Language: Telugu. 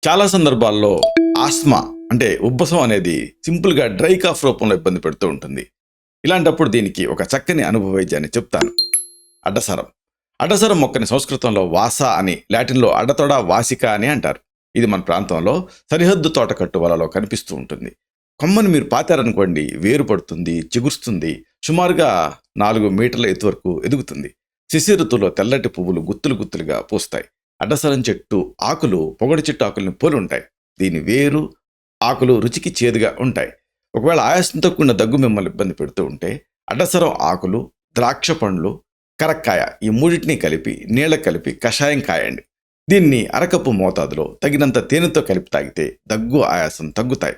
చాలా సందర్భాల్లో ఆస్మా అంటే ఉబ్బసం అనేది సింపుల్గా డ్రై కాఫ్ రూపంలో ఇబ్బంది పెడుతూ ఉంటుంది. ఇలాంటప్పుడు దీనికి ఒక చక్కని అనుభవ వైద్యాన్ని చెప్తాను. అడ్డసరం. అడ్డసరం మొక్కని సంస్కృతంలో వాస అని, లాటిన్లో అడ్డతొడ వాసిక అని అంటారు. ఇది మన ప్రాంతంలో సరిహద్దు తోటకట్టు వలలో కనిపిస్తూ ఉంటుంది. కొమ్మని మీరు పాతారనుకోండి, వేరు పడుతుంది, చిగురుస్తుంది, సుమారుగా 4 మీటర్ల ఎత్తు వరకు ఎదుగుతుంది. శిశిర ఋతువులో తెల్లటి పువ్వులు గుత్తులు గుత్తులుగా పూస్తాయి. అడ్డసరం చెట్టు ఆకులు పొగడి చెట్టు ఆకుల్ని పోలి ఉంటాయి. దీని వేరు, ఆకులు రుచికి చేదుగా ఉంటాయి. ఒకవేళ ఆయాసంతో కూడిన దగ్గు మిమ్మల్ని ఇబ్బంది పెడుతూ ఉంటే అడ్డసరం ఆకులు, ద్రాక్ష పండ్లు, కరక్కాయ ఈ మూడింటిని కలిపి నీళ్ళ కలిపి కషాయం కాయండి. దీన్ని అరకప్పు మోతాదులో తగినంత తేనెతో కలిపి తాగితే దగ్గు, ఆయాసం తగ్గుతాయి.